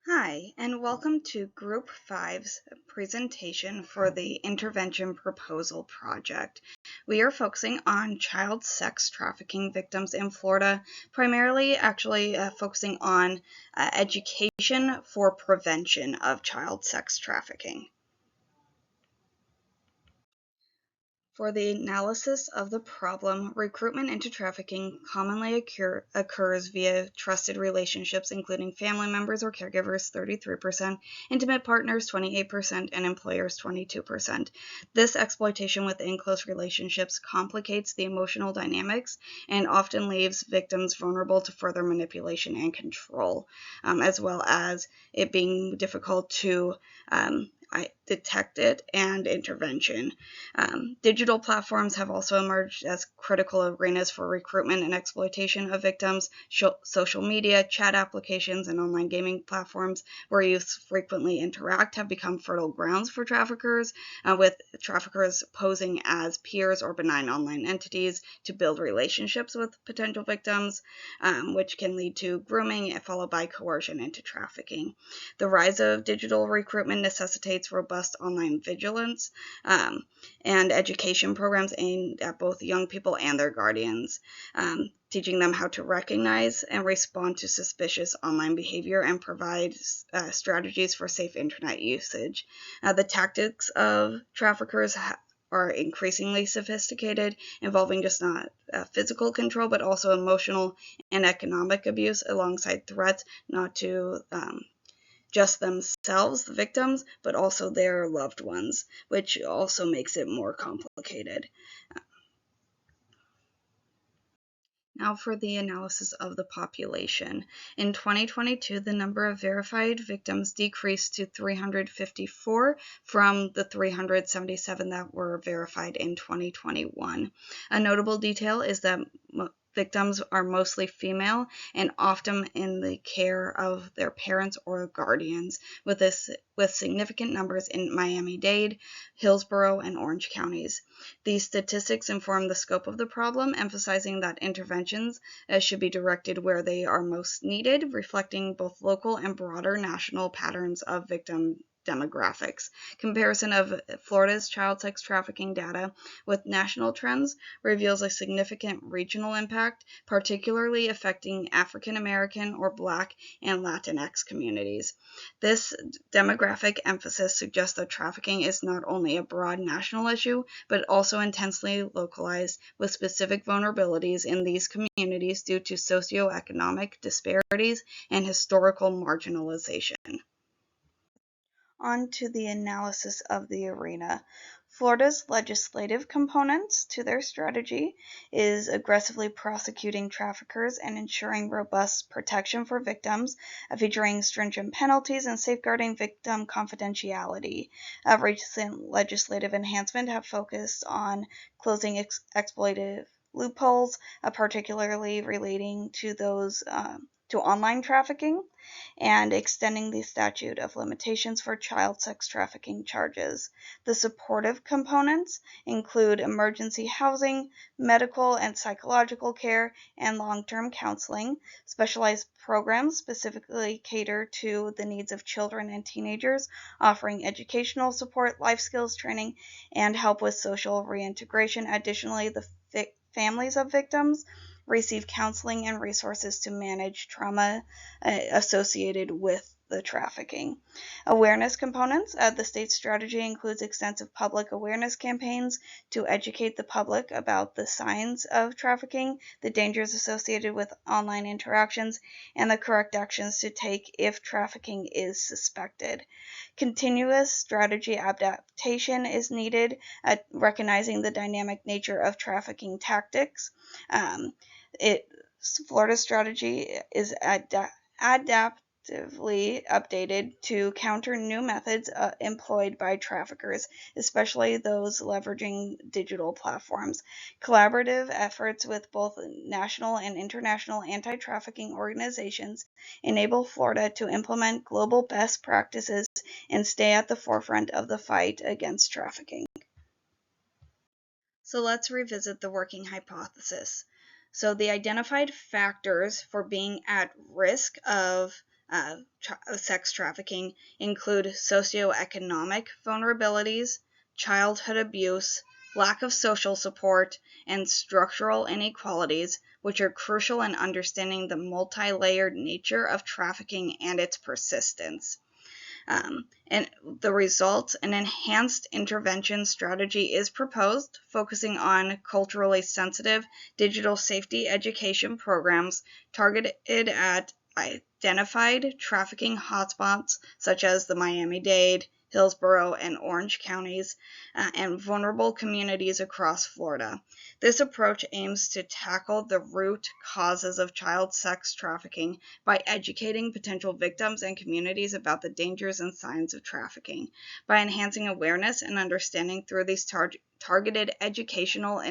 Hi, and welcome to Group 5's presentation for the Intervention Proposal Project. We are focusing on child sex trafficking victims in Florida, primarily focusing on education for prevention of child sex trafficking. For the analysis of the problem, recruitment into trafficking commonly occurs via trusted relationships, including family members or caregivers, 33%, intimate partners, 28%, and employers, 22%. This exploitation within close relationships complicates the emotional dynamics and often leaves victims vulnerable to further manipulation and control, as well as it being difficult to detect it and intervention. Digital platforms have also emerged as critical arenas for recruitment and exploitation of victims. Social media, chat applications, and online gaming platforms where youth frequently interact have become fertile grounds for traffickers, with traffickers posing as peers or benign online entities to build relationships with potential victims, which can lead to grooming followed by coercion into trafficking. The rise of digital recruitment necessitates robust online vigilance and education programs aimed at both young people and their guardians, teaching them how to recognize and respond to suspicious online behavior and provide strategies for safe internet usage. The tactics of traffickers are increasingly sophisticated, involving just not physical control, but also emotional and economic abuse, alongside threats not to just themselves, the victims, but also their loved ones, which also makes it more complicated. Now for the analysis of the population. In 2022, the number of verified victims decreased to 354 from the 377 that were verified in 2021. A notable detail is that victims are mostly female and often in the care of their parents or guardians, with significant numbers in Miami-Dade, Hillsborough, and Orange counties. These statistics inform the scope of the problem, emphasizing that interventions should be directed where they are most needed, reflecting both local and broader national patterns of victim demographics. Comparison of Florida's child sex trafficking data with national trends reveals a significant regional impact, particularly affecting African American or Black and Latinx communities. This demographic emphasis suggests that trafficking is not only a broad national issue, but also intensely localized, with specific vulnerabilities in these communities due to socioeconomic disparities and historical marginalization. On to the analysis of the arena. Florida's legislative components to their strategy is aggressively prosecuting traffickers and ensuring robust protection for victims, featuring stringent penalties and safeguarding victim confidentiality. Recent legislative enhancements have focused on closing exploitative loopholes, particularly relating to those to online trafficking, and extending the statute of limitations for child sex trafficking charges. The supportive components include emergency housing, medical and psychological care, and long-term counseling. Specialized programs specifically cater to the needs of children and teenagers, offering educational support, life skills training, and help with social reintegration. Additionally, the families of victims receive counseling and resources to manage trauma associated with the trafficking. Awareness components. The state's strategy includes extensive public awareness campaigns to educate the public about the signs of trafficking, the dangers associated with online interactions, and the correct actions to take if trafficking is suspected. Continuous strategy adaptation is needed, recognizing the dynamic nature of trafficking tactics. Florida's strategy is adaptively updated to counter new methods employed by traffickers, especially those leveraging digital platforms. Collaborative efforts with both national and international anti-trafficking organizations enable Florida to implement global best practices and stay at the forefront of the fight against trafficking. So let's revisit the working hypothesis. So the identified factors for being at risk of sex trafficking include socioeconomic vulnerabilities, childhood abuse, lack of social support, and structural inequalities, which are crucial in understanding the multi-layered nature of trafficking and its persistence. And the result, an enhanced intervention strategy is proposed, focusing on culturally sensitive digital safety education programs targeted at identified trafficking hotspots such as the Miami-Dade, Hillsborough, and Orange counties, and vulnerable communities across Florida. This approach aims to tackle the root causes of child sex trafficking by educating potential victims and communities about the dangers and signs of trafficking. By enhancing awareness and understanding through these targeted educational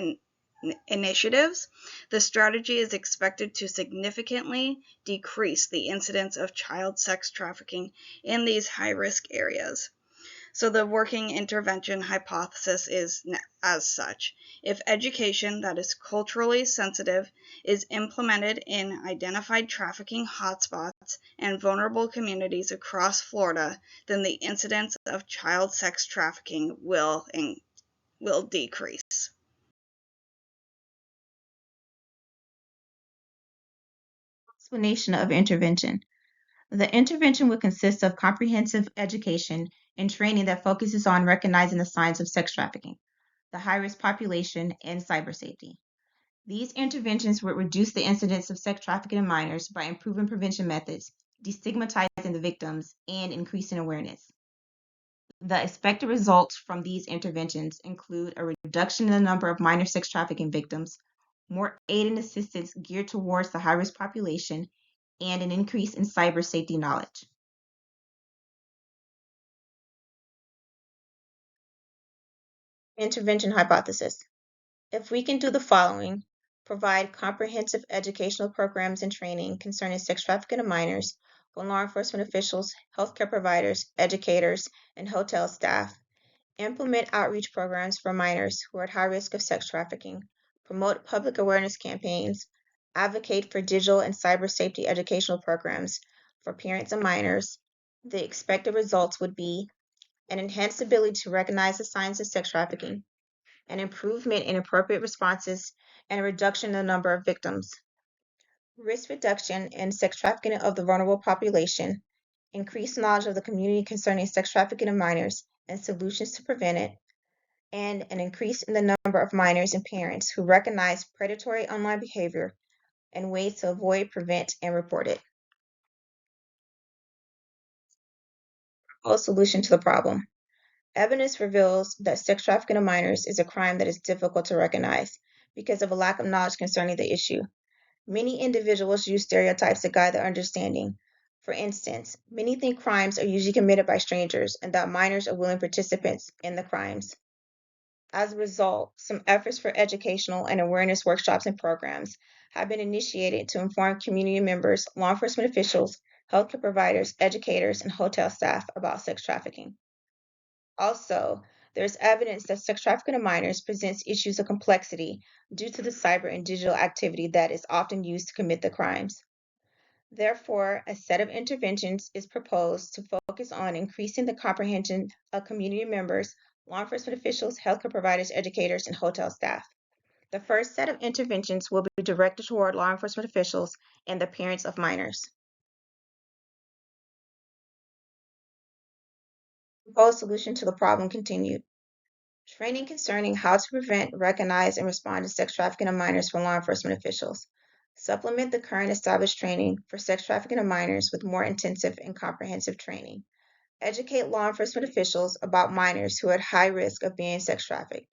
initiatives, the strategy is expected to significantly decrease the incidence of child sex trafficking in these high-risk areas. So the working intervention hypothesis is as such. If education that is culturally sensitive is implemented in identified trafficking hotspots and vulnerable communities across Florida, then the incidence of child sex trafficking will decrease. Explanation of intervention. The intervention would consist of comprehensive education and training that focuses on recognizing the signs of sex trafficking, the high-risk population, and cyber safety. These interventions would reduce the incidence of sex trafficking in minors by improving prevention methods, destigmatizing the victims, and increasing awareness. The expected results from these interventions include a reduction in the number of minor sex trafficking victims, more aid and assistance geared towards the high-risk population, and an increase in cyber safety knowledge. Intervention hypothesis. If we can do the following, provide comprehensive educational programs and training concerning sex trafficking of minors for law enforcement officials, healthcare providers, educators, and hotel staff, implement outreach programs for minors who are at high risk of sex trafficking, promote public awareness campaigns, advocate for digital and cyber safety educational programs for parents and minors, the expected results would be an enhanced ability to recognize the signs of sex trafficking, an improvement in appropriate responses, and a reduction in the number of victims. Risk reduction in sex trafficking of the vulnerable population, increased knowledge of the community concerning sex trafficking of minors and solutions to prevent it, and an increase in the number of minors and parents who recognize predatory online behavior and ways to avoid, prevent, and report it. Solution to the problem. Evidence reveals that sex trafficking of minors is a crime that is difficult to recognize because of a lack of knowledge concerning the issue. Many individuals use stereotypes to guide their understanding. For instance, many think crimes are usually committed by strangers and that minors are willing participants in the crimes. As a result, some efforts for educational and awareness workshops and programs have been initiated to inform community members, law enforcement officials, healthcare providers, educators, and hotel staff about sex trafficking. Also, there's evidence that sex trafficking of minors presents issues of complexity due to the cyber and digital activity that is often used to commit the crimes. Therefore, a set of interventions is proposed to focus on increasing the comprehension of community members, law enforcement officials, healthcare providers, educators, and hotel staff. The first set of interventions will be directed toward law enforcement officials and the parents of minors. Proposed solution to the problem continued. Training concerning how to prevent, recognize, and respond to sex trafficking of minors for law enforcement officials. Supplement the current established training for sex trafficking of minors with more intensive and comprehensive training. Educate law enforcement officials about minors who are at high risk of being sex trafficked.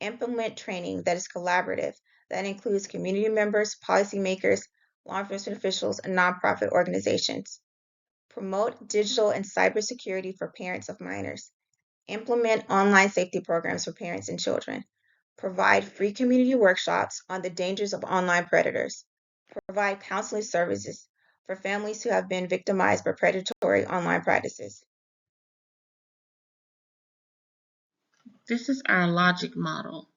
Implement training that is collaborative, that includes community members, policymakers, law enforcement officials, and nonprofit organizations. Promote digital and cybersecurity for parents of minors. Implement online safety programs for parents and children. Provide free community workshops on the dangers of online predators. Provide counseling services for families who have been victimized by predatory online practices. This is our logic model.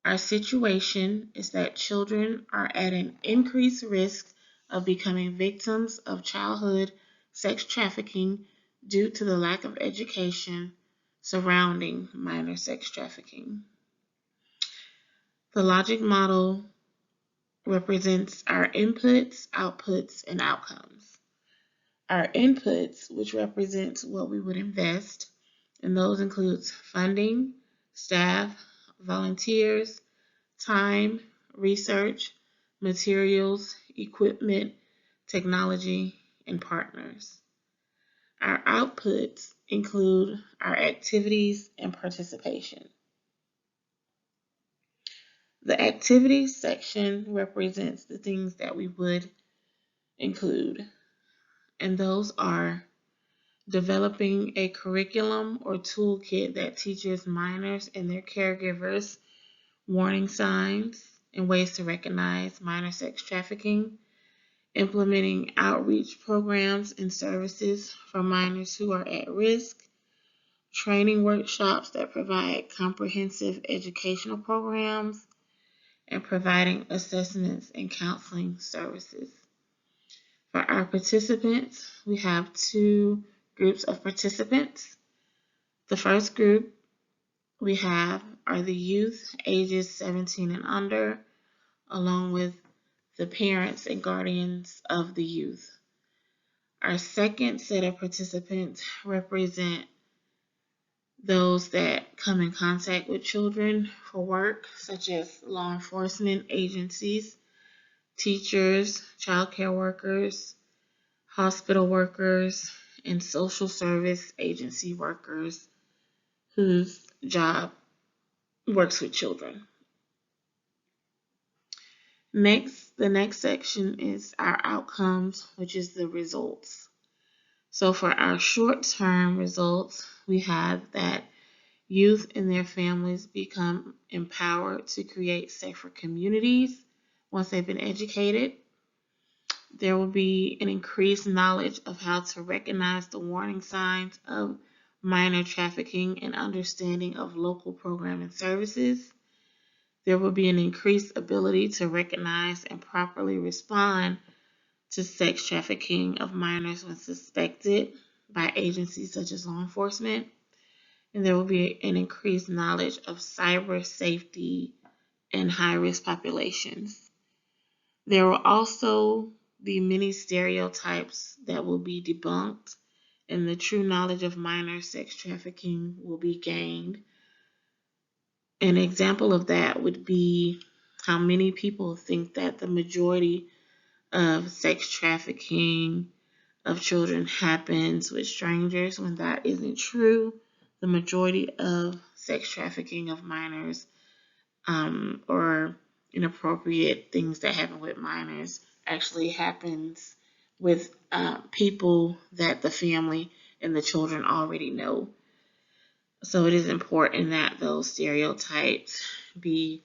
Our situation is that children are at an increased risk of becoming victims of childhood sex trafficking due to the lack of education surrounding minor sex trafficking. The logic model represents our inputs, outputs, and outcomes. Our inputs, which represents what we would invest, and those includes funding, staff, volunteers, time, research, materials, equipment, technology, and partners. Our outputs include our activities and participation. The activities section represents the things that we would include, and those are developing a curriculum or toolkit that teaches minors and their caregivers warning signs and ways to recognize minor sex trafficking, implementing outreach programs and services for minors who are at risk, training workshops that provide comprehensive educational programs, and providing assessments and counseling services. For our participants, we have two groups of participants. The first group we have are the youth ages 17 and under, along with the parents and guardians of the youth. Our second set of participants represent those that come in contact with children for work, such as law enforcement agencies, teachers, child care workers, hospital workers, and social service agency workers whose job works with children. Next, the next section is our outcomes, which is the results. So for our short-term results, we have that youth and their families become empowered to create safer communities once they've been educated. There will be an increased knowledge of how to recognize the warning signs of minor trafficking and understanding of local programming services. There will be an increased ability to recognize and properly respond to sex trafficking of minors when suspected by agencies such as law enforcement. And there will be an increased knowledge of cyber safety in high-risk populations. There will also be many stereotypes that will be debunked, and the true knowledge of minor sex trafficking will be gained. An example of that would be how many people think that the majority of sex trafficking of children happens with strangers when that isn't true. The majority of sex trafficking of minors or inappropriate things that happen with minors actually happens with people that the family and the children already know. So it is important that those stereotypes be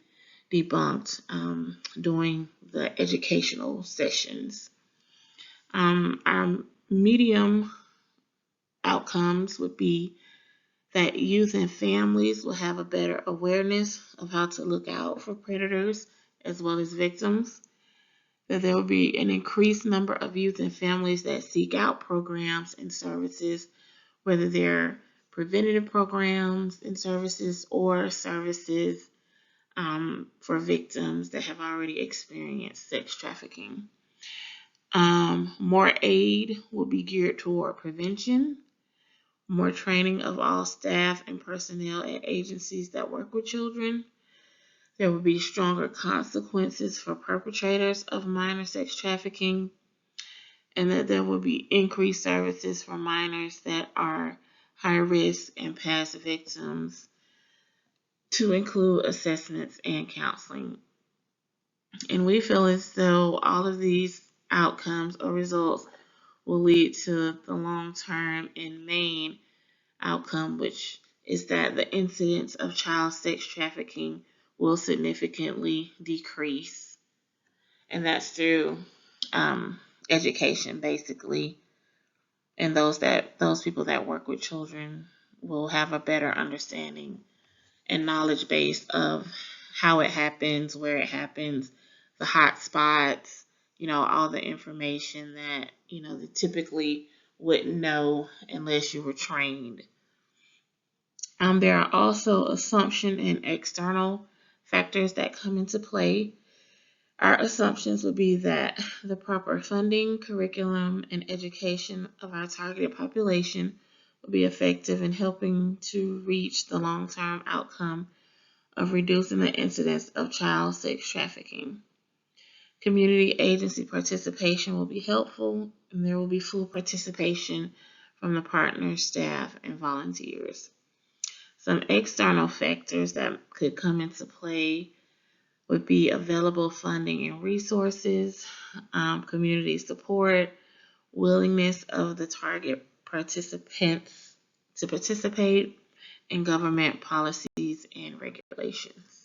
debunked during the educational sessions. Our medium outcomes would be that youth and families will have a better awareness of how to look out for predators as well as victims, that there will be an increased number of youth and families that seek out programs and services, whether they're preventative programs and services or services for victims that have already experienced sex trafficking. More aid will be geared toward prevention, more training of all staff and personnel at agencies that work with children. There will be stronger consequences for perpetrators of minor sex trafficking, and that there will be increased services for minors that are high risk and past victims, to include assessments and counseling. And we feel as though all of these outcomes or results will lead to the long-term and main outcome, which is that the incidence of child sex trafficking will significantly decrease. And that's through education, basically. And those people that work with children will have a better understanding and knowledge base of how it happens, where it happens, the hot spots, all the information that, they typically wouldn't know unless you were trained. There are also assumption and external factors that come into play. Our assumptions would be that the proper funding, curriculum, and education of our targeted population will be effective in helping to reach the long-term outcome of reducing the incidence of child sex trafficking. Community agency participation will be helpful, and there will be full participation from the partners, staff, and volunteers. Some external factors that could come into play would be available funding and resources, community support, willingness of the target participants to participate, and government policies and regulations.